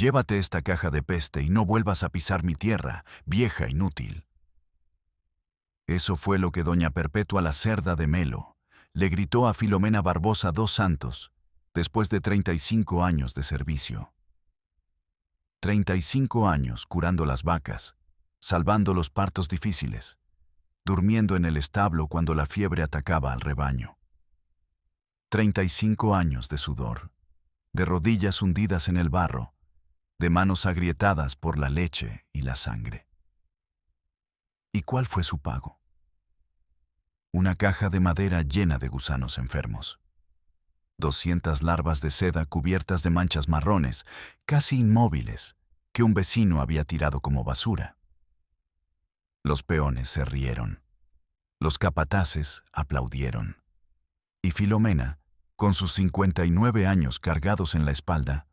Llévate esta caja de peste y no vuelvas a pisar mi tierra, vieja inútil. Eso fue lo que doña Perpetua la Cerda de Melo le gritó a Filomena Barbosa dos Santos, después de 35 años de servicio. 35 años curando las vacas, salvando los partos difíciles, durmiendo en el establo cuando la fiebre atacaba al rebaño. 35 años de sudor, de rodillas hundidas en el barro, de manos agrietadas por la leche y la sangre. ¿Y cuál fue su pago? Una caja de madera llena de gusanos enfermos. 200 larvas de seda cubiertas de manchas marrones, casi inmóviles, que un vecino había tirado como basura. Los peones se rieron. Los capataces aplaudieron. Y Filomena, con sus 59 años cargados en la espalda,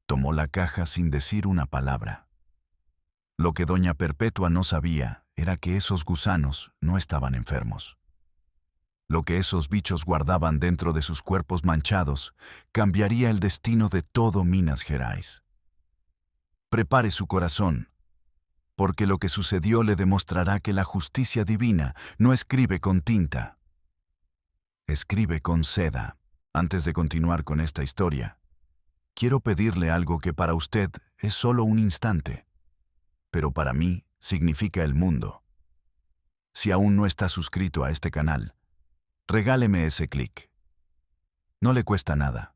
tomó la caja sin decir una palabra. Lo que doña Perpetua no sabía era que esos gusanos no estaban enfermos. Lo que esos bichos guardaban dentro de sus cuerpos manchados cambiaría el destino de todo Minas Gerais. Prepare su corazón, porque lo que sucedió le demostrará que la justicia divina no escribe con tinta, escribe con seda. Antes de continuar con esta historia, quiero pedirle algo que para usted es solo un instante, pero para mí significa el mundo. Si aún no está suscrito a este canal, regáleme ese clic. No le cuesta nada,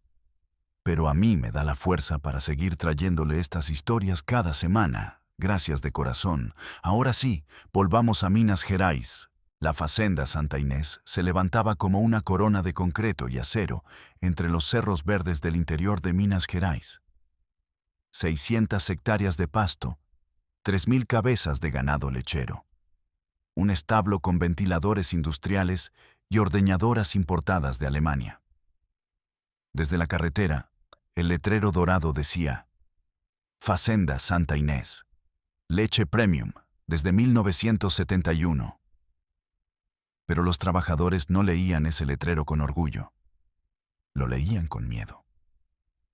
pero a mí me da la fuerza para seguir trayéndole estas historias cada semana. Gracias de corazón. Ahora sí, volvamos a Minas Gerais. La Facenda Santa Inés se levantaba como una corona de concreto y acero entre los cerros verdes del interior de Minas Gerais. 600 hectáreas de pasto, 3.000 cabezas de ganado lechero, un establo con ventiladores industriales y ordeñadoras importadas de Alemania. Desde la carretera, el letrero dorado decía: Facenda Santa Inés, leche premium, desde 1971. Pero los trabajadores no leían ese letrero con orgullo. Lo leían con miedo.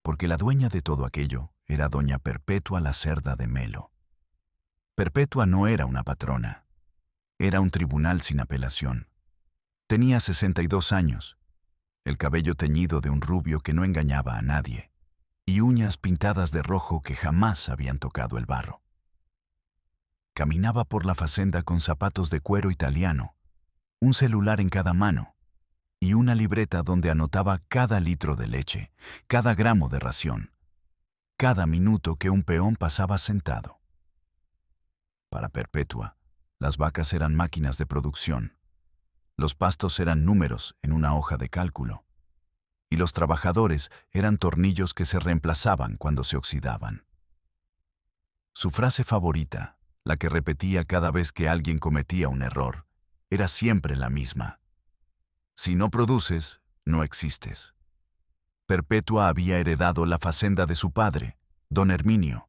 Porque la dueña de todo aquello era doña Perpetua la Cerda de Melo. Perpetua no era una patrona. Era un tribunal sin apelación. Tenía 62 años, el cabello teñido de un rubio que no engañaba a nadie, y uñas pintadas de rojo que jamás habían tocado el barro. Caminaba por la facenda con zapatos de cuero italiano, un celular en cada mano y una libreta donde anotaba cada litro de leche, cada gramo de ración, cada minuto que un peón pasaba sentado. Para Perpetua, las vacas eran máquinas de producción, los pastos eran números en una hoja de cálculo, y los trabajadores eran tornillos que se reemplazaban cuando se oxidaban. Su frase favorita, la que repetía cada vez que alguien cometía un error, era siempre la misma: si no produces, no existes. Perpetua había heredado la facenda de su padre, don Herminio,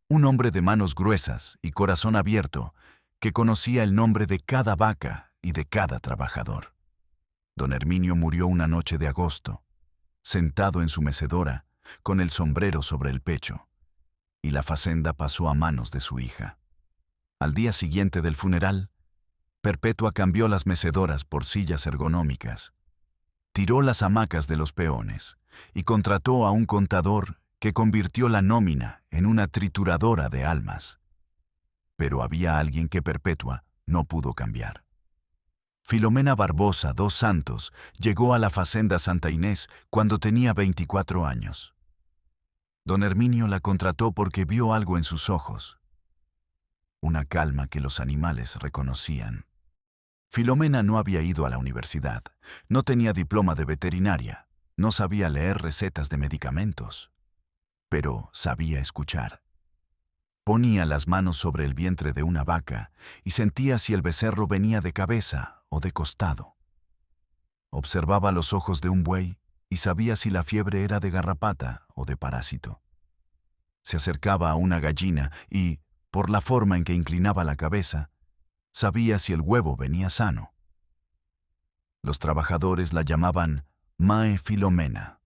un hombre de manos gruesas y corazón abierto que conocía el nombre de cada vaca y de cada trabajador. Don Herminio murió una noche de agosto, sentado en su mecedora, con el sombrero sobre el pecho, y la facenda pasó a manos de su hija. Al día siguiente del funeral, Perpetua cambió las mecedoras por sillas ergonómicas, tiró las hamacas de los peones y contrató a un contador que convirtió la nómina en una trituradora de almas. Pero había alguien que Perpetua no pudo cambiar. Filomena Barbosa dos Santos llegó a la Facenda Santa Inés cuando tenía 24 años. Don Herminio la contrató porque vio algo en sus ojos, una calma que los animales reconocían. Filomena no había ido a la universidad, no tenía diploma de veterinaria, no sabía leer recetas de medicamentos, pero sabía escuchar. Ponía las manos sobre el vientre de una vaca y sentía si el becerro venía de cabeza o de costado. Observaba los ojos de un buey y sabía si la fiebre era de garrapata o de parásito. Se acercaba a una gallina y, por la forma en que inclinaba la cabeza, sabía si el huevo venía sano. Los trabajadores la llamaban Mae Filomena.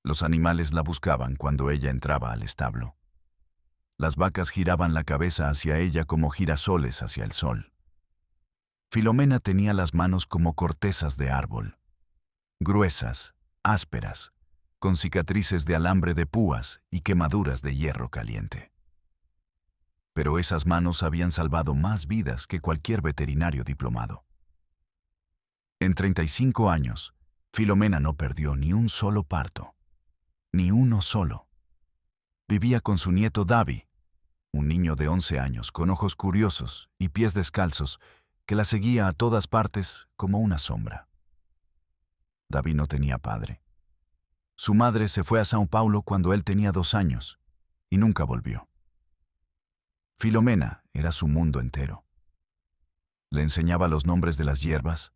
Los animales la buscaban cuando ella entraba al establo. Las vacas giraban la cabeza hacia ella como girasoles hacia el sol. Filomena tenía las manos como cortezas de árbol, gruesas, ásperas, con cicatrices de alambre de púas y quemaduras de hierro caliente. Pero esas manos habían salvado más vidas que cualquier veterinario diplomado. En 35 años, Filomena no perdió ni un solo parto, ni uno solo. Vivía con su nieto Davi, un niño de 11 años con ojos curiosos y pies descalzos que la seguía a todas partes como una sombra. Davi no tenía padre. Su madre se fue a São Paulo cuando él tenía 2 años y nunca volvió. Filomena era su mundo entero. Le enseñaba los nombres de las hierbas,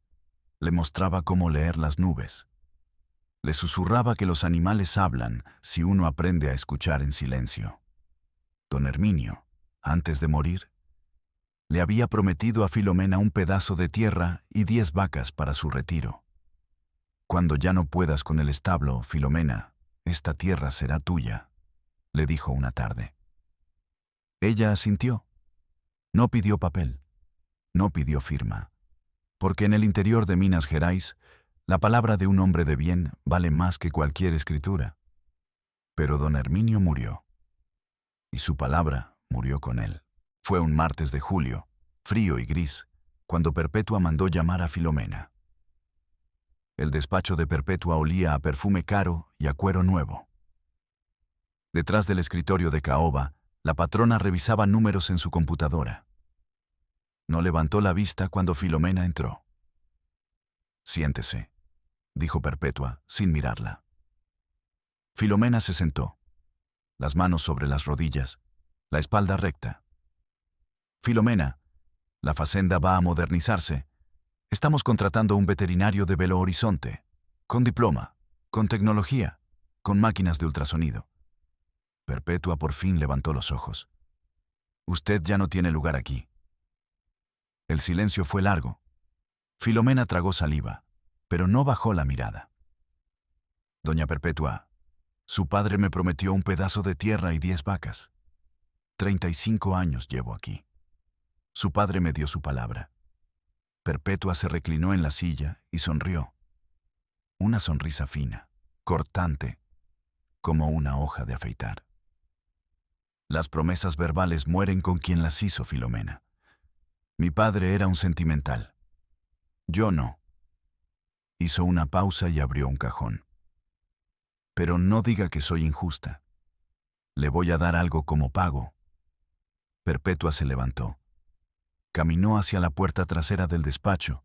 le mostraba cómo leer las nubes. Le susurraba que los animales hablan si uno aprende a escuchar en silencio. Don Herminio, antes de morir, le había prometido a Filomena un pedazo de tierra y 10 vacas para su retiro. Cuando ya no puedas con el establo, Filomena, esta tierra será tuya, le dijo una tarde. Ella asintió. No pidió papel, no pidió firma, porque en el interior de Minas Gerais, la palabra de un hombre de bien vale más que cualquier escritura. Pero don Herminio murió, y su palabra murió con él. Fue un martes de julio, frío y gris, cuando Perpetua mandó llamar a Filomena. El despacho de Perpetua olía a perfume caro y a cuero nuevo. Detrás del escritorio de caoba, la patrona revisaba números en su computadora. No levantó la vista cuando Filomena entró. «Siéntese», dijo Perpetua, sin mirarla. Filomena se sentó, las manos sobre las rodillas, la espalda recta. «Filomena, la facenda va a modernizarse. Estamos contratando un veterinario de Belo Horizonte, con diploma, con tecnología, con máquinas de ultrasonido». Perpetua por fin levantó los ojos. «Usted ya no tiene lugar aquí». El silencio fue largo. Filomena tragó saliva, pero no bajó la mirada. «Doña Perpetua, su padre me prometió un pedazo de tierra y 10 vacas. 35 años llevo aquí. Su padre me dio su palabra». Perpetua se reclinó en la silla y sonrió. Una sonrisa fina, cortante, como una hoja de afeitar. Las promesas verbales mueren con quien las hizo, Filomena. Mi padre era un sentimental. Yo no. Hizo una pausa y abrió un cajón. Pero no diga que soy injusta. Le voy a dar algo como pago. Perpetua se levantó. Caminó hacia la puerta trasera del despacho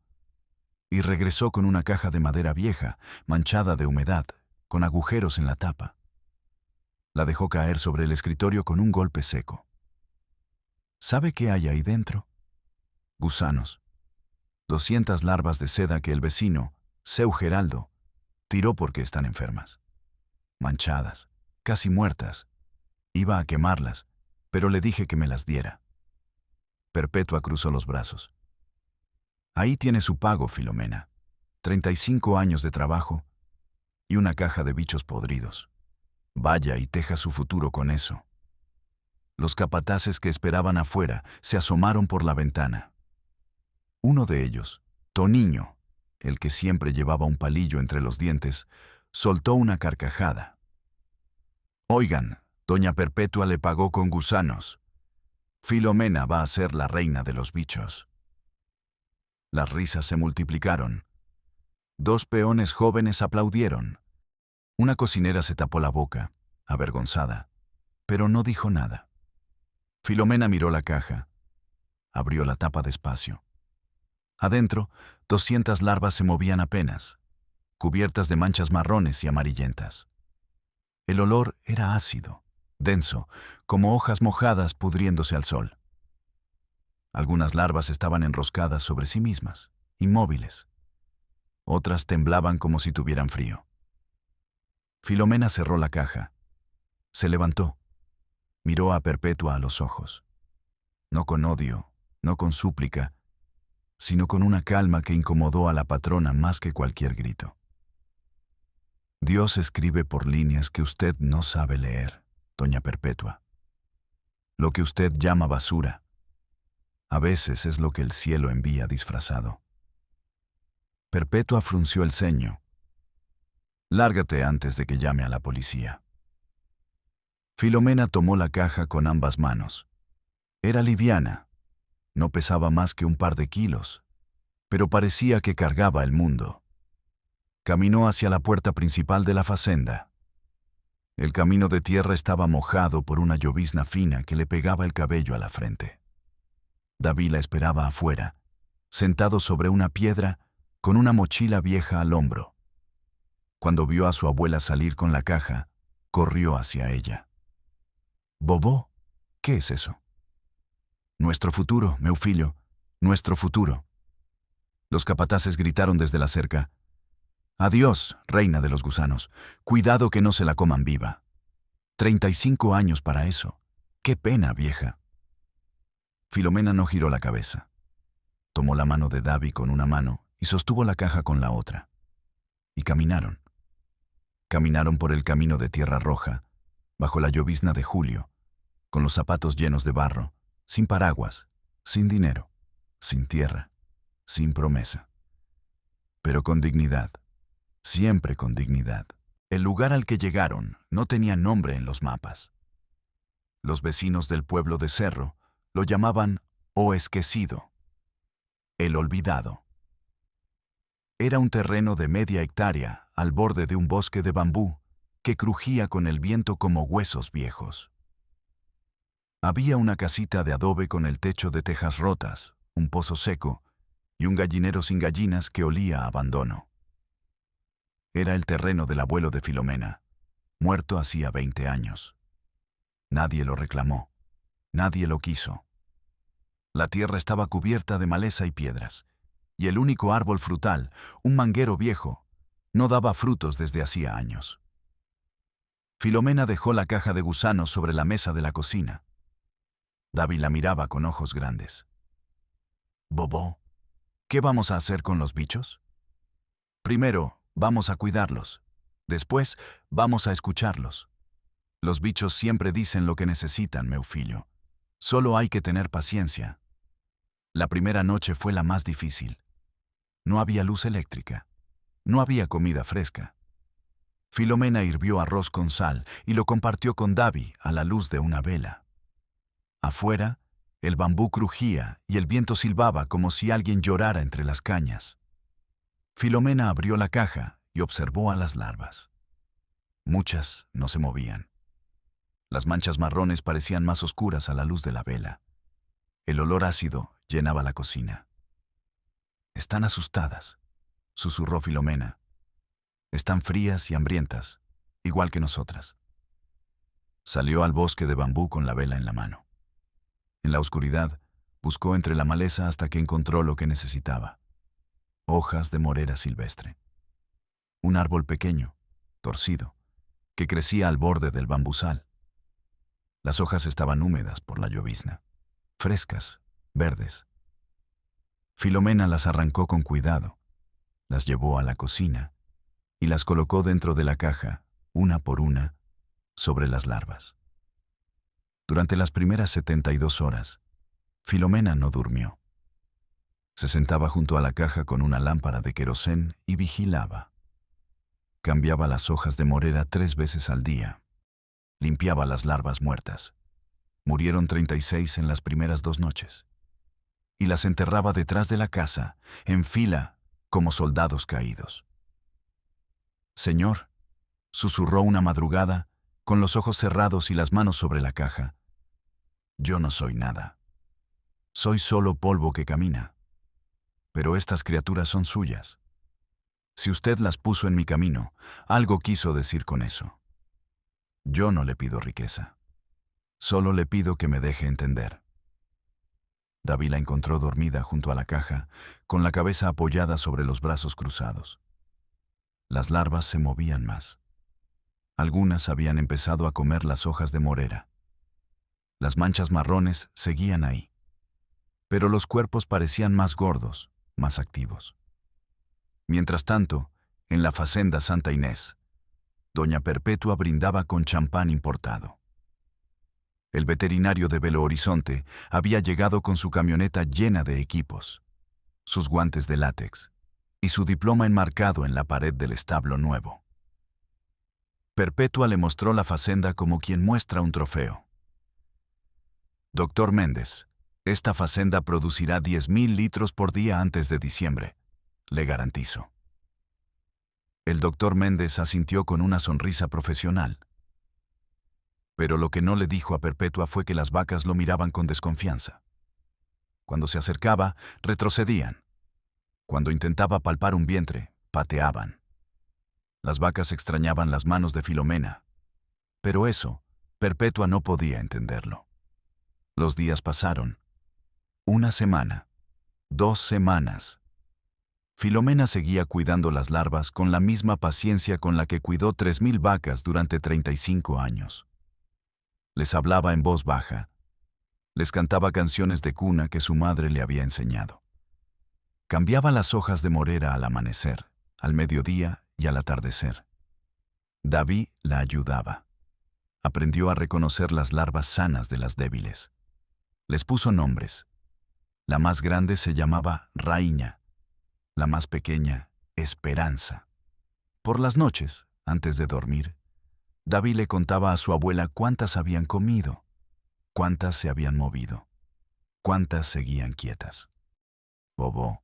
y regresó con una caja de madera vieja, manchada de humedad, con agujeros en la tapa. La dejó caer sobre el escritorio con un golpe seco. ¿Sabe qué hay ahí dentro? Gusanos. 200 larvas de seda que el vecino, Seu Geraldo, tiró porque están enfermas. Manchadas, casi muertas. Iba a quemarlas, pero le dije que me las diera. Perpetua cruzó los brazos. Ahí tiene su pago, Filomena. 35 años de trabajo y una caja de bichos podridos. Vaya y teja su futuro con eso. Los capataces que esperaban afuera se asomaron por la ventana. Uno de ellos, Toniño, el que siempre llevaba un palillo entre los dientes, soltó una carcajada. «Oigan, doña Perpetua le pagó con gusanos. Filomena va a ser la reina de los bichos». Las risas se multiplicaron. 2 peones jóvenes aplaudieron. Una cocinera se tapó la boca, avergonzada, pero no dijo nada. Filomena miró la caja. Abrió la tapa despacio. Adentro, 200 larvas se movían apenas, cubiertas de manchas marrones y amarillentas. El olor era ácido, denso, como hojas mojadas pudriéndose al sol. Algunas larvas estaban enroscadas sobre sí mismas, inmóviles. Otras temblaban como si tuvieran frío. Filomena cerró la caja. Se levantó. Miró a Perpetua a los ojos. No con odio, no con súplica, sino con una calma que incomodó a la patrona más que cualquier grito. Dios escribe por líneas que usted no sabe leer, doña Perpetua. Lo que usted llama basura, a veces es lo que el cielo envía disfrazado. Perpetua frunció el ceño. Lárgate antes de que llame a la policía. Filomena tomó la caja con ambas manos. Era liviana, no pesaba más que un par de kilos, pero parecía que cargaba el mundo. Caminó hacia la puerta principal de la fazenda. El camino de tierra estaba mojado por una llovizna fina que le pegaba el cabello a la frente. David la esperaba afuera, sentado sobre una piedra, con una mochila vieja al hombro. Cuando vio a su abuela salir con la caja, corrió hacia ella. «Bobó, ¿qué es eso?» «Nuestro futuro, meu filho, nuestro futuro». Los capataces gritaron desde la cerca. «Adiós, reina de los gusanos. Cuidado que no se la coman viva. 35 años para eso. ¡Qué pena, vieja!». Filomena no giró la cabeza. Tomó la mano de Davi con una mano y sostuvo la caja con la otra. Y caminaron. Caminaron por el camino de tierra roja, bajo la llovizna de julio, con los zapatos llenos de barro, sin paraguas, sin dinero, sin tierra, sin promesa. Pero con dignidad, siempre con dignidad. El lugar al que llegaron no tenía nombre en los mapas. Los vecinos del pueblo de Cerro lo llamaban O Esquecido, el olvidado. Era un terreno de media hectárea al borde de un bosque de bambú que crujía con el viento como huesos viejos. Había una casita de adobe con el techo de tejas rotas, un pozo seco y un gallinero sin gallinas que olía a abandono. Era el terreno del abuelo de Filomena, muerto hacía 20 años. Nadie lo reclamó, nadie lo quiso. La tierra estaba cubierta de maleza y piedras, y el único árbol frutal, un manguero viejo, no daba frutos desde hacía años. Filomena dejó la caja de gusanos sobre la mesa de la cocina. Davi la miraba con ojos grandes. «Bobó, ¿qué vamos a hacer con los bichos? Primero, vamos a cuidarlos. Después, vamos a escucharlos. Los bichos siempre dicen lo que necesitan, meu filho. Solo hay que tener paciencia». La primera noche fue la más difícil. No había luz eléctrica. No había comida fresca. Filomena hirvió arroz con sal y lo compartió con Davi a la luz de una vela. Afuera, el bambú crujía y el viento silbaba como si alguien llorara entre las cañas. Filomena abrió la caja y observó a las larvas. Muchas no se movían. Las manchas marrones parecían más oscuras a la luz de la vela. El olor ácido llenaba la cocina. «Están asustadas», susurró Filomena. «Están frías y hambrientas, igual que nosotras». Salió al bosque de bambú con la vela en la mano. En la oscuridad, buscó entre la maleza hasta que encontró lo que necesitaba. Hojas de morera silvestre. Un árbol pequeño, torcido, que crecía al borde del bambusal. Las hojas estaban húmedas por la llovizna, frescas, verdes. Filomena las arrancó con cuidado, las llevó a la cocina y las colocó dentro de la caja, una por una, sobre las larvas. Durante las primeras 72 horas, Filomena no durmió. Se sentaba junto a la caja con una lámpara de querosén y vigilaba. Cambiaba las hojas de morera 3 veces al día. Limpiaba las larvas muertas. Murieron 36 en las primeras 2 noches. Y las enterraba detrás de la casa, en fila, como soldados caídos. «Señor», susurró una madrugada, con los ojos cerrados y las manos sobre la caja, «yo no soy nada. Soy solo polvo que camina. Pero estas criaturas son suyas. Si usted las puso en mi camino, algo quiso decir con eso. Yo no le pido riqueza. Solo le pido que me deje entender». Davi la encontró dormida junto a la caja, con la cabeza apoyada sobre los brazos cruzados. Las larvas se movían más. Algunas habían empezado a comer las hojas de morera. Las manchas marrones seguían ahí. Pero los cuerpos parecían más gordos, más activos. Mientras tanto, en la fazenda Santa Inés, Doña Perpetua brindaba con champán importado. El veterinario de Belo Horizonte había llegado con su camioneta llena de equipos, sus guantes de látex y su diploma enmarcado en la pared del establo nuevo. Perpetua le mostró la facenda como quien muestra un trofeo. Doctor Méndez, esta facenda producirá 10.000 litros por día antes de diciembre, le garantizo. El doctor Méndez asintió con una sonrisa profesional. Pero lo que no le dijo a Perpetua fue que las vacas lo miraban con desconfianza. Cuando se acercaba, retrocedían. Cuando intentaba palpar un vientre, pateaban. Las vacas extrañaban las manos de Filomena. Pero eso, Perpetua no podía entenderlo. Los días pasaron. 1 semana. 2 semanas. Filomena seguía cuidando las larvas con la misma paciencia con la que cuidó 3.000 vacas durante 35 años. Les hablaba en voz baja. Les cantaba canciones de cuna que su madre le había enseñado. Cambiaba las hojas de morera al amanecer, al mediodía y al atardecer. David la ayudaba. Aprendió a reconocer las larvas sanas de las débiles. Les puso nombres. La más grande se llamaba Raíña, la más pequeña, Esperanza. Por las noches, antes de dormir, David le contaba a su abuela cuántas habían comido, cuántas se habían movido, cuántas seguían quietas. Bobó.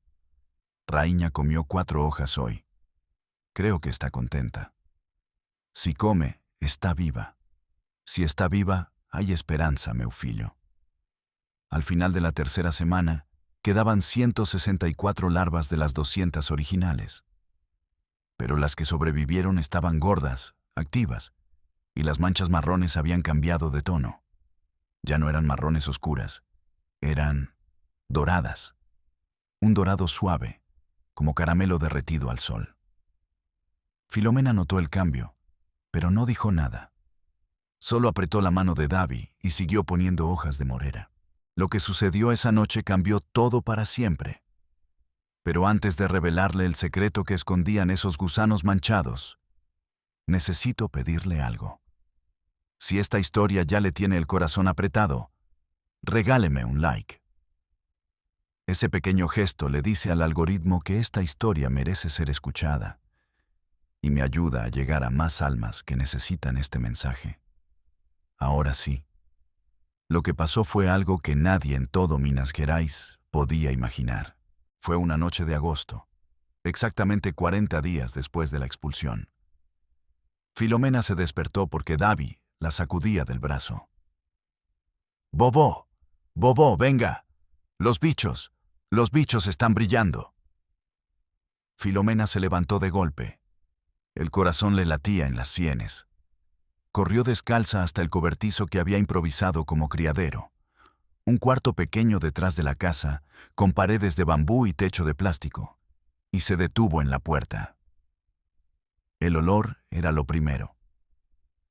Raíña comió 4 hojas hoy. Creo que está contenta. Si come, está viva. Si está viva, hay esperanza, meu filho. Al final de la 3ª semana, quedaban 164 larvas de las 200 originales. Pero las que sobrevivieron estaban gordas, activas, y las manchas marrones habían cambiado de tono. Ya no eran marrones oscuras, eran doradas. Un dorado suave, como caramelo derretido al sol. Filomena notó el cambio, pero no dijo nada. Solo apretó la mano de David y siguió poniendo hojas de morera. Lo que sucedió esa noche cambió todo para siempre. Pero antes de revelarle el secreto que escondían esos gusanos manchados, necesito pedirle algo. Si esta historia ya le tiene el corazón apretado, regáleme un like. Ese pequeño gesto le dice al algoritmo que esta historia merece ser escuchada y me ayuda a llegar a más almas que necesitan este mensaje. Ahora sí. Lo que pasó fue algo que nadie en todo Minas Gerais podía imaginar. Fue una noche de agosto, exactamente 40 días después de la expulsión. Filomena se despertó porque David la sacudía del brazo. «Bobó, Bobó, venga. Los bichos están brillando». Filomena se levantó de golpe. El corazón le latía en las sienes. Corrió descalza hasta el cobertizo que había improvisado como criadero. Un cuarto pequeño detrás de la casa, con paredes de bambú y techo de plástico, y se detuvo en la puerta. El olor era lo primero.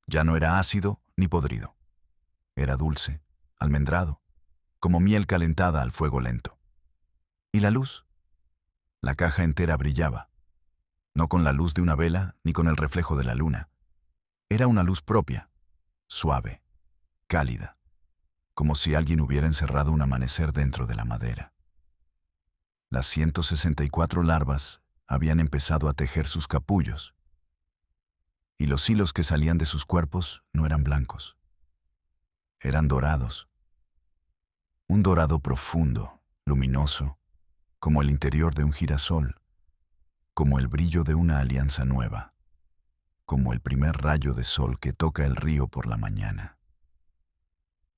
Ya no era ácido ni podrido. Era dulce, almendrado, como miel calentada al fuego lento. ¿Y la luz? La caja entera brillaba. No con la luz de una vela ni con el reflejo de la luna. Era una luz propia, suave, cálida, como si alguien hubiera encerrado un amanecer dentro de la madera. Las 164 larvas habían empezado a tejer sus capullos, y los hilos que salían de sus cuerpos no eran blancos. Eran dorados. Un dorado profundo, luminoso, como el interior de un girasol, como el brillo de una alianza nueva, como el primer rayo de sol que toca el río por la mañana.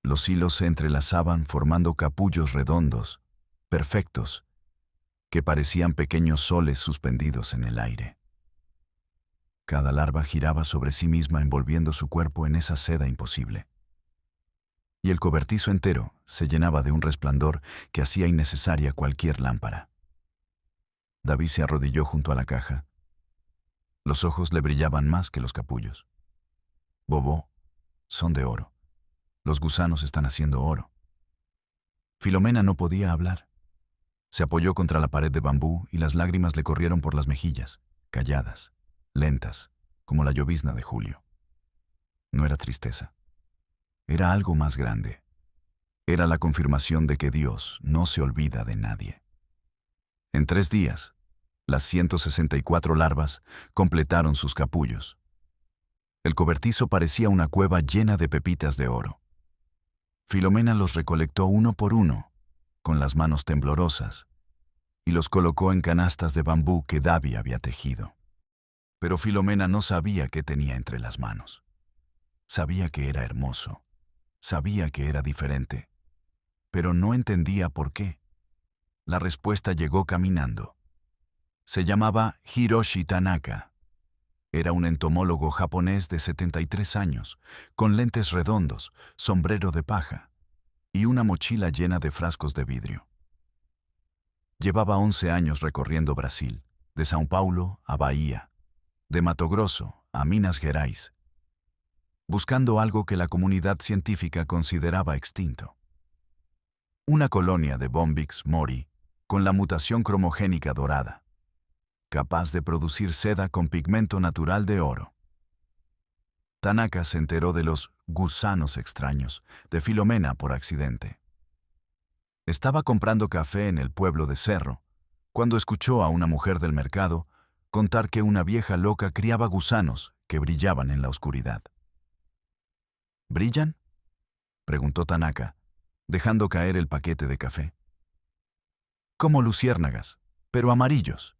Los hilos se entrelazaban formando capullos redondos, perfectos, que parecían pequeños soles suspendidos en el aire. Cada larva giraba sobre sí misma envolviendo su cuerpo en esa seda imposible. Y el cobertizo entero se llenaba de un resplandor que hacía innecesaria cualquier lámpara. David se arrodilló junto a la caja. Los ojos le brillaban más que los capullos. «Bobó, son de oro. Los gusanos están haciendo oro». Filomena no podía hablar. Se apoyó contra la pared de bambú y las lágrimas le corrieron por las mejillas, calladas, lentas, como la llovizna de julio. No era tristeza. Era algo más grande. Era la confirmación de que Dios no se olvida de nadie. En 3 días, las 164 larvas completaron sus capullos. El cobertizo parecía una cueva llena de pepitas de oro. Filomena los recolectó uno por uno, con las manos temblorosas, y los colocó en canastas de bambú que Davi había tejido. Pero Filomena no sabía qué tenía entre las manos. Sabía que era hermoso, sabía que era diferente, pero no entendía por qué. La respuesta llegó caminando. Se llamaba Hiroshi Tanaka. Era un entomólogo japonés de 73 años, con lentes redondos, sombrero de paja y una mochila llena de frascos de vidrio. Llevaba 11 años recorriendo Brasil, de São Paulo a Bahía, de Mato Grosso a Minas Gerais, buscando algo que la comunidad científica consideraba extinto. Una colonia de Bombyx mori con la mutación cromogénica dorada, capaz de producir seda con pigmento natural de oro. Tanaka se enteró de los gusanos extraños de Filomena por accidente. Estaba comprando café en el pueblo de Cerro, cuando escuchó a una mujer del mercado contar que una vieja loca criaba gusanos que brillaban en la oscuridad. ¿Brillan?, preguntó Tanaka, dejando caer el paquete de café. Como luciérnagas, pero amarillos,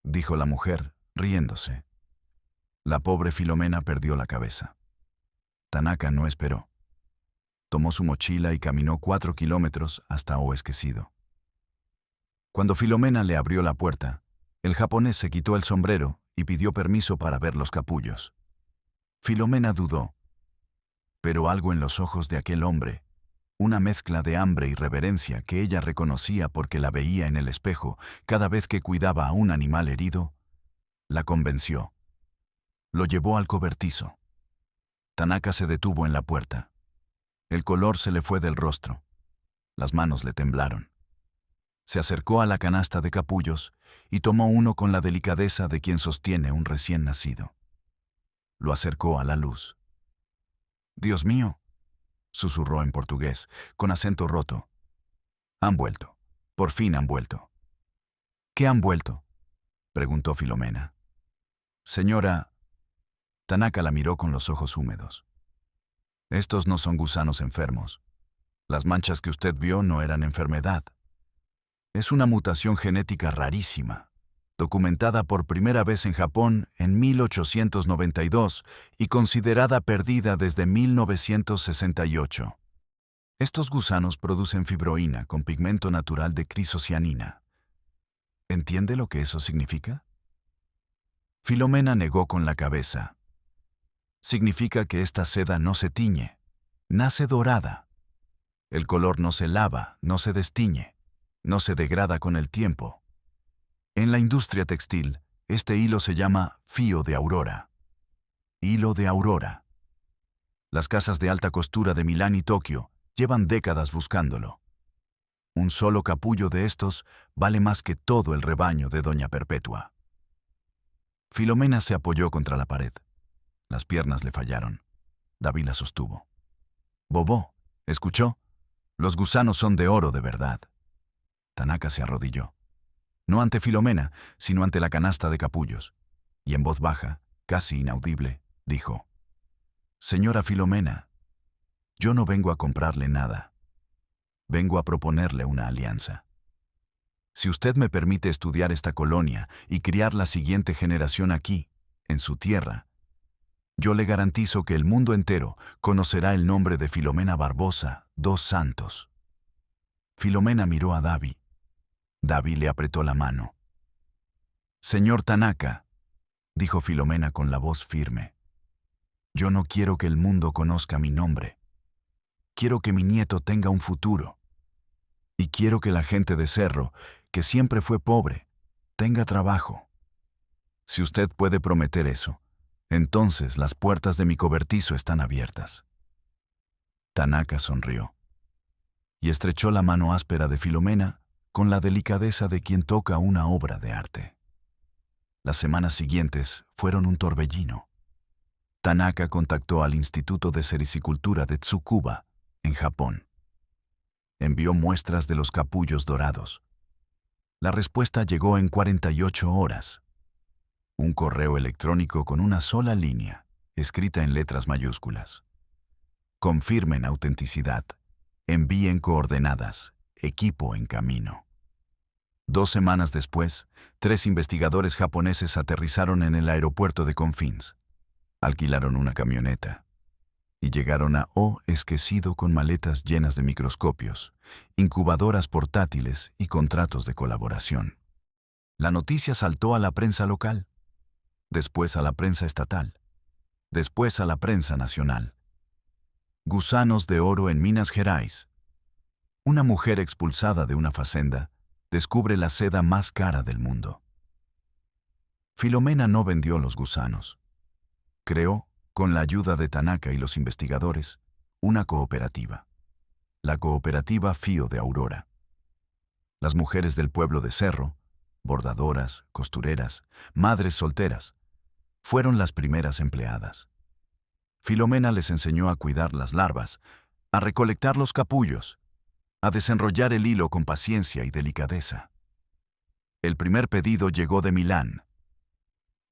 dijo la mujer, riéndose. La pobre Filomena perdió la cabeza. Tanaka no esperó. Tomó su mochila y caminó 4 kilómetros hasta Oesquecido. Cuando Filomena le abrió la puerta, el japonés se quitó el sombrero y pidió permiso para ver los capullos. Filomena dudó, pero algo en los ojos de aquel hombre, una mezcla de hambre y reverencia que ella reconocía porque la veía en el espejo cada vez que cuidaba a un animal herido, la convenció. Lo llevó al cobertizo. Tanaka se detuvo en la puerta. El color se le fue del rostro. Las manos le temblaron. Se acercó a la canasta de capullos y tomó uno con la delicadeza de quien sostiene un recién nacido. Lo acercó a la luz. «Dios mío», susurró en portugués, con acento roto. «Han vuelto. Por fin han vuelto». «¿Qué han vuelto?», preguntó Filomena. «Señora...» Tanaka la miró con los ojos húmedos. «Estos no son gusanos enfermos. Las manchas que usted vio no eran enfermedad. Es una mutación genética rarísima, documentada por primera vez en Japón en 1892 y considerada perdida desde 1968. Estos gusanos producen fibroína con pigmento natural de crisocianina. ¿Entiende lo que eso significa?». Filomena negó con la cabeza. «Significa que esta seda no se tiñe, nace dorada. El color no se lava, no se destiñe, no se degrada con el tiempo. En la industria textil, este hilo se llama fío de aurora. Hilo de aurora. Las casas de alta costura de Milán y Tokio llevan décadas buscándolo. Un solo capullo de estos vale más que todo el rebaño de Doña Perpetua». Filomena se apoyó contra la pared. Las piernas le fallaron. Davi la sostuvo. «Bobó, ¿escuchó? Los gusanos son de oro de verdad». Tanaka se arrodilló. No ante Filomena, sino ante la canasta de capullos. Y en voz baja, casi inaudible, dijo: «Señora Filomena, yo no vengo a comprarle nada. Vengo a proponerle una alianza. Si usted me permite estudiar esta colonia y criar la siguiente generación aquí, en su tierra, yo le garantizo que el mundo entero conocerá el nombre de Filomena Barbosa dos Santos». Filomena miró a Davi. Davi le apretó la mano. «Señor Tanaka», dijo Filomena con la voz firme, «yo no quiero que el mundo conozca mi nombre. Quiero que mi nieto tenga un futuro. Y quiero que la gente de Cerro, que siempre fue pobre, tenga trabajo. Si usted puede prometer eso, entonces las puertas de mi cobertizo están abiertas». Tanaka sonrió y estrechó la mano áspera de Filomena con la delicadeza de quien toca una obra de arte. Las semanas siguientes fueron un torbellino. Tanaka contactó al Instituto de Sericicultura de Tsukuba, en Japón. Envió muestras de los capullos dorados. La respuesta llegó en 48 horas. Un correo electrónico con una sola línea, escrita en letras mayúsculas. Confirmen autenticidad. Envíen coordenadas. Equipo en camino. 2 semanas después, 3 investigadores japoneses aterrizaron en el aeropuerto de Confins. Alquilaron una camioneta y llegaron a Esquecido con maletas llenas de microscopios, incubadoras portátiles y contratos de colaboración. La noticia saltó a la prensa local, después a la prensa estatal, después a la prensa nacional. Gusanos de oro en Minas Gerais. Una mujer expulsada de una fazenda descubre la seda más cara del mundo. Filomena no vendió los gusanos. Creó, con la ayuda de Tanaka y los investigadores, una cooperativa. La cooperativa Fío de Aurora. Las mujeres del pueblo de Cerro, bordadoras, costureras, madres solteras, fueron las primeras empleadas. Filomena les enseñó a cuidar las larvas, a recolectar los capullos, a desenrollar el hilo con paciencia y delicadeza. El primer pedido llegó de Milán,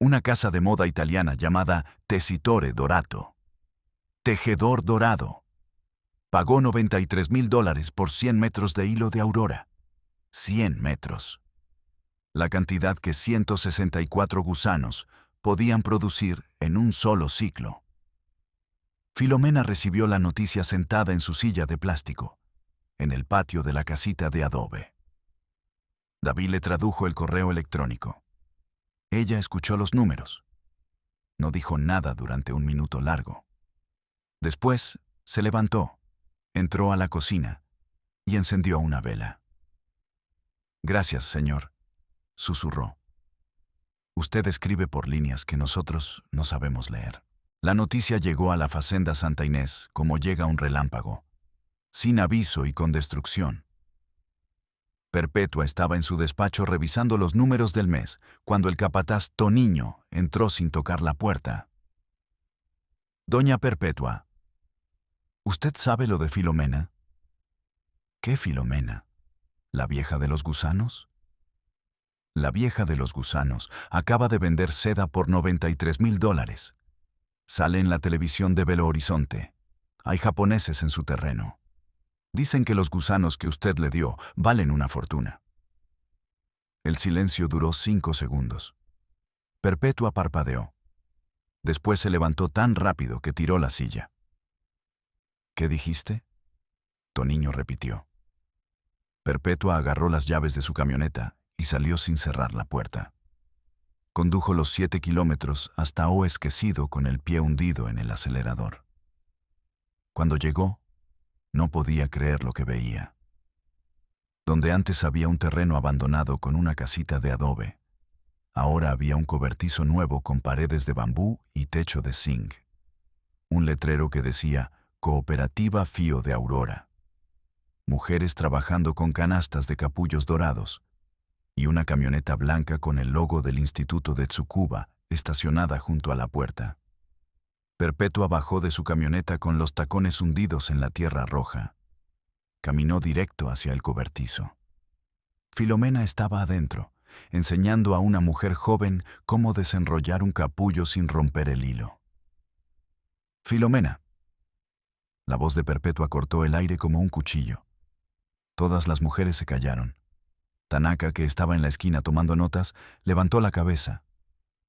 una casa de moda italiana llamada Tessitore Dorato. Tejedor dorado. Pagó $93,000 por 100 metros de hilo de Aurora. 100 metros. La cantidad que 164 gusanos podían producir en un solo ciclo. Filomena recibió la noticia sentada en su silla de plástico, en el patio de la casita de adobe. David le tradujo el correo electrónico. Ella escuchó los números. No dijo nada durante un minuto largo. Después, se levantó, entró a la cocina y encendió una vela. «Gracias, señor», susurró. «Usted escribe por líneas que nosotros no sabemos leer». La noticia llegó a la fazenda Santa Inés como llega un relámpago, sin aviso y con destrucción. Perpetua estaba en su despacho revisando los números del mes cuando el capataz Toniño entró sin tocar la puerta. «Doña Perpetua, ¿usted sabe lo de Filomena?» «¿Qué Filomena? ¿La vieja de los gusanos?» «La vieja de los gusanos acaba de vender seda por $93,000. Sale en la televisión de Belo Horizonte. Hay japoneses en su terreno. Dicen que los gusanos que usted le dio valen una fortuna». El silencio duró 5 segundos. Perpetua parpadeó. Después se levantó tan rápido que tiró la silla. «¿Qué dijiste?», Toniño repitió. Perpetua agarró las llaves de su camioneta y salió sin cerrar la puerta. Condujo los 7 kilómetros hasta Esquecido con el pie hundido en el acelerador. Cuando llegó, no podía creer lo que veía. Donde antes había un terreno abandonado con una casita de adobe, ahora había un cobertizo nuevo con paredes de bambú y techo de zinc. Un letrero que decía «Cooperativa Fío de Aurora». Mujeres trabajando con canastas de capullos dorados y una camioneta blanca con el logo del Instituto de Tsukuba estacionada junto a la puerta. Perpetua bajó de su camioneta con los tacones hundidos en la tierra roja. Caminó directo hacia el cobertizo. Filomena estaba adentro, enseñando a una mujer joven cómo desenrollar un capullo sin romper el hilo. «Filomena». La voz de Perpetua cortó el aire como un cuchillo. Todas las mujeres se callaron. Tanaka, que estaba en la esquina tomando notas, levantó la cabeza.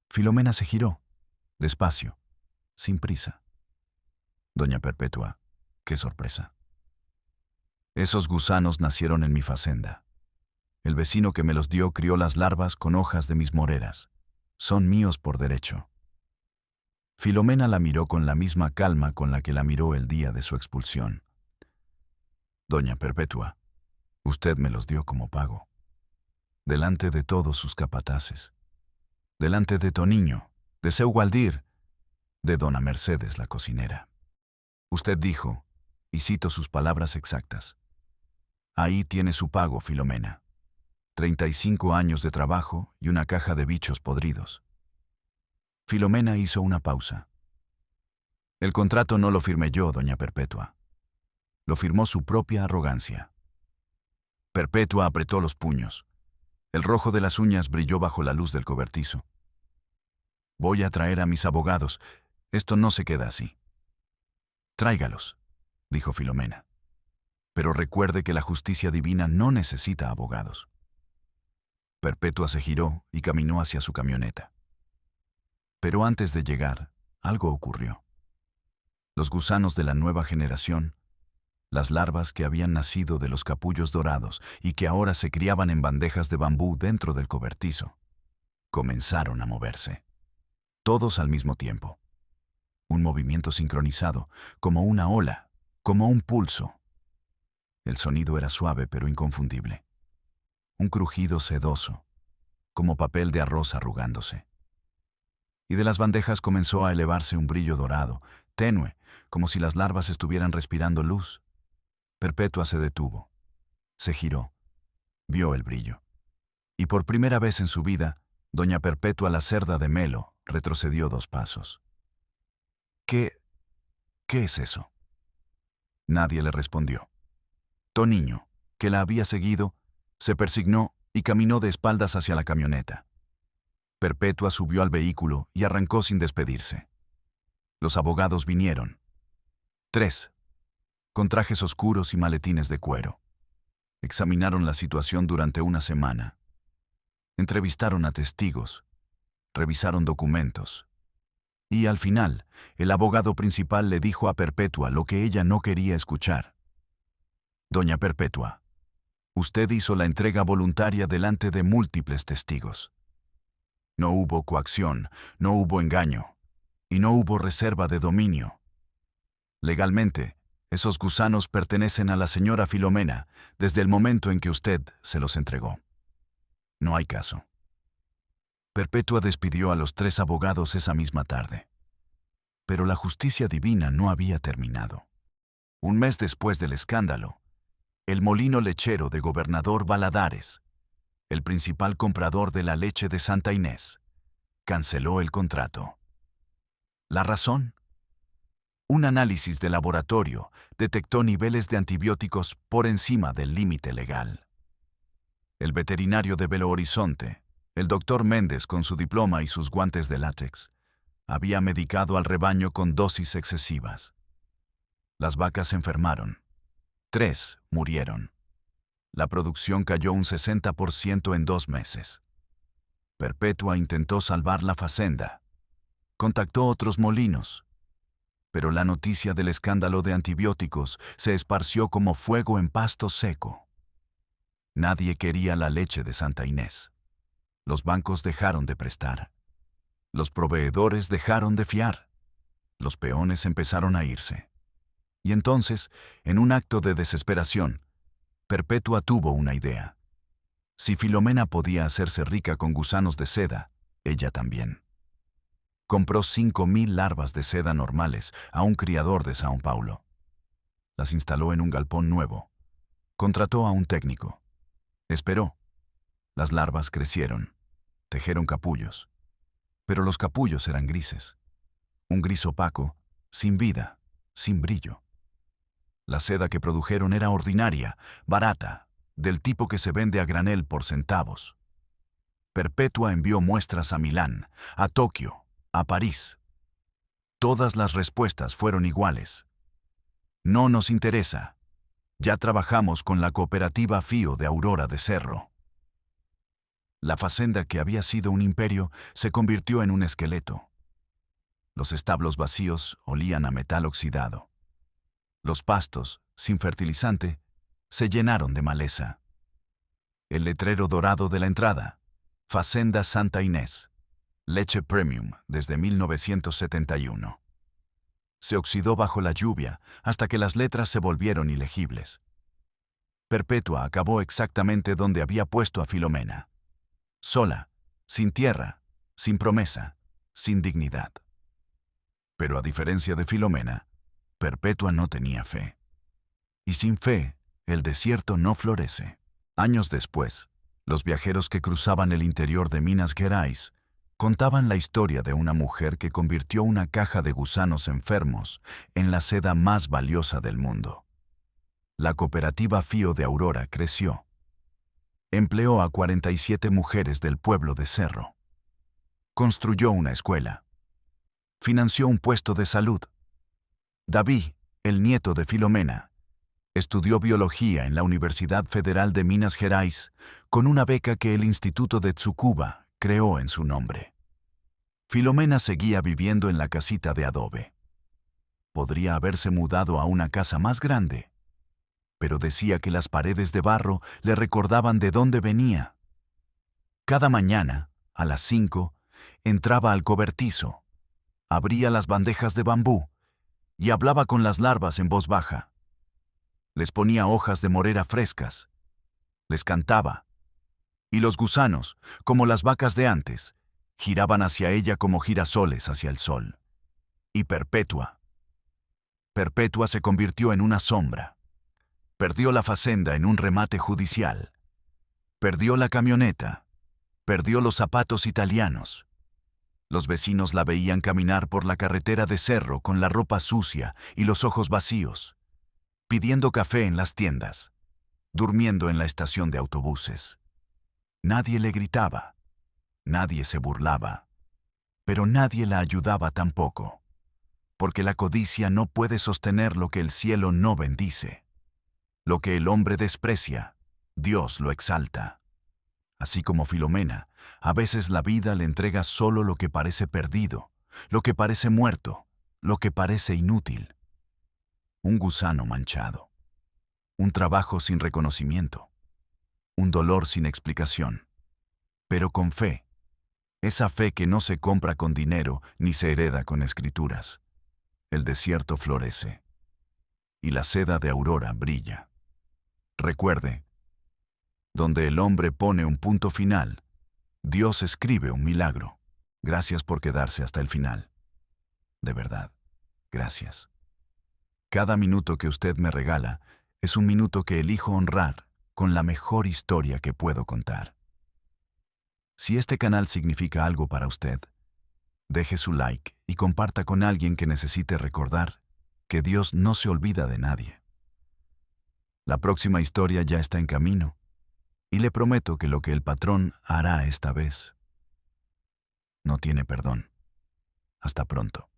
Filomena se giró, despacio, sin prisa. «Doña Perpetua, qué sorpresa. Esos gusanos nacieron en mi fazenda. El vecino que me los dio crió las larvas con hojas de mis moreras. Son míos por derecho». Filomena la miró con la misma calma con la que la miró el día de su expulsión. «Doña Perpetua, usted me los dio como pago. Delante de todos sus capataces. Delante de Toniño, de Seu Gualdir, de dona Mercedes la cocinera. Usted dijo, y cito sus palabras exactas: «Ahí tiene su pago, Filomena. 35 años de trabajo y una caja de bichos podridos». Filomena hizo una pausa. El contrato no lo firmé yo, doña Perpetua. Lo firmó su propia arrogancia. Perpetua apretó los puños. El rojo de las uñas brilló bajo la luz del cobertizo. Voy a traer a mis abogados. Esto no se queda así. Tráigalos, dijo Filomena. Pero recuerde que la justicia divina no necesita abogados. Perpetua se giró y caminó hacia su camioneta. Pero antes de llegar, algo ocurrió. Los gusanos de la nueva generación, las larvas que habían nacido de los capullos dorados y que ahora se criaban en bandejas de bambú dentro del cobertizo, comenzaron a moverse. Todos al mismo tiempo. Un movimiento sincronizado, como una ola, como un pulso. El sonido era suave pero inconfundible. Un crujido sedoso, como papel de arroz arrugándose. Y de las bandejas comenzó a elevarse un brillo dorado, tenue, como si las larvas estuvieran respirando luz. Perpetua se detuvo, se giró, vio el brillo. Y por primera vez en su vida, doña Perpetua la cerda de Melo retrocedió 2 pasos. ¿Qué es eso? Nadie le respondió. Toniño, que la había seguido, se persignó y caminó de espaldas hacia la camioneta. Perpetua subió al vehículo y arrancó sin despedirse. Los abogados vinieron. 3, con trajes oscuros y maletines de cuero. Examinaron la situación durante una semana. Entrevistaron a testigos. Revisaron documentos. Y al final, el abogado principal le dijo a Perpetua lo que ella no quería escuchar. Doña Perpetua, usted hizo la entrega voluntaria delante de múltiples testigos. No hubo coacción, no hubo engaño, y no hubo reserva de dominio. Legalmente, esos gusanos pertenecen a la señora Filomena desde el momento en que usted se los entregó. No hay caso. Perpetua despidió a los 3 abogados esa misma tarde. Pero la justicia divina no había terminado. Un mes después del escándalo, el molino lechero de Gobernador Valadares, el principal comprador de la leche de Santa Inés, canceló el contrato. ¿La razón? Un análisis de laboratorio detectó niveles de antibióticos por encima del límite legal. El veterinario de Belo Horizonte, el doctor Méndez con su diploma y sus guantes de látex, había medicado al rebaño con dosis excesivas. Las vacas se enfermaron. 3 murieron. La producción cayó un 60% en 2 meses. Perpetua intentó salvar la facenda. Contactó otros molinos. Pero la noticia del escándalo de antibióticos se esparció como fuego en pasto seco. Nadie quería la leche de Santa Inés. Los bancos dejaron de prestar. Los proveedores dejaron de fiar. Los peones empezaron a irse. Y entonces, en un acto de desesperación, Perpetua tuvo una idea. Si Filomena podía hacerse rica con gusanos de seda, ella también. Compró 5.000 larvas de seda normales a un criador de São Paulo. Las instaló en un galpón nuevo. Contrató a un técnico. Esperó. Las larvas crecieron. Tejeron capullos. Pero los capullos eran grises. Un gris opaco, sin vida, sin brillo. La seda que produjeron era ordinaria, barata, del tipo que se vende a granel por centavos. Perpetua envió muestras a Milán, a Tokio, a París. Todas las respuestas fueron iguales. No nos interesa. Ya trabajamos con la cooperativa Fío de Aurora de Cerro. La facenda que había sido un imperio se convirtió en un esqueleto. Los establos vacíos olían a metal oxidado. Los pastos, sin fertilizante, se llenaron de maleza. El letrero dorado de la entrada, Facenda Santa Inés, leche premium desde 1971. Se oxidó bajo la lluvia hasta que las letras se volvieron ilegibles. Perpetua acabó exactamente donde había puesto a Filomena. Sola, sin tierra, sin promesa, sin dignidad. Pero a diferencia de Filomena, Perpetua no tenía fe. Y sin fe, el desierto no florece. Años después, los viajeros que cruzaban el interior de Minas Gerais Contaban la historia de una mujer que convirtió una caja de gusanos enfermos en la seda más valiosa del mundo. La cooperativa Fío de Aurora creció. Empleó a 47 mujeres del pueblo de Cerro. Construyó una escuela. Financió un puesto de salud. David, el nieto de Filomena, estudió biología en la Universidad Federal de Minas Gerais con una beca que el Instituto de Tsukuba creó en su nombre. Filomena seguía viviendo en la casita de adobe. Podría haberse mudado a una casa más grande, pero decía que las paredes de barro le recordaban de dónde venía. Cada mañana, a las 5, entraba al cobertizo, abría las bandejas de bambú y hablaba con las larvas en voz baja. Les ponía hojas de morera frescas, les cantaba, y los gusanos, como las vacas de antes, giraban hacia ella como girasoles hacia el sol. Y Perpetua se convirtió en una sombra. Perdió la facenda en un remate judicial. Perdió la camioneta. Perdió los zapatos italianos. Los vecinos la veían caminar por la carretera de Cerro con la ropa sucia y los ojos vacíos, pidiendo café en las tiendas, durmiendo en la estación de autobuses. Nadie le gritaba, nadie se burlaba, pero nadie la ayudaba tampoco, porque la codicia no puede sostener lo que el cielo no bendice. Lo que el hombre desprecia, Dios lo exalta. Así como Filomena, a veces la vida le entrega solo lo que parece perdido, lo que parece muerto, lo que parece inútil. Un gusano manchado, un trabajo sin reconocimiento, un dolor sin explicación, pero con fe, esa fe que no se compra con dinero ni se hereda con escrituras. El desierto florece y la seda de Aurora brilla. Recuerde, donde el hombre pone un punto final, Dios escribe un milagro. Gracias por quedarse hasta el final. De verdad, gracias. Cada minuto que usted me regala es un minuto que elijo honrar con la mejor historia que puedo contar. Si este canal significa algo para usted, deje su like y comparta con alguien que necesite recordar que Dios no se olvida de nadie. La próxima historia ya está en camino y le prometo que lo que el patrón hará esta vez no tiene perdón. Hasta pronto.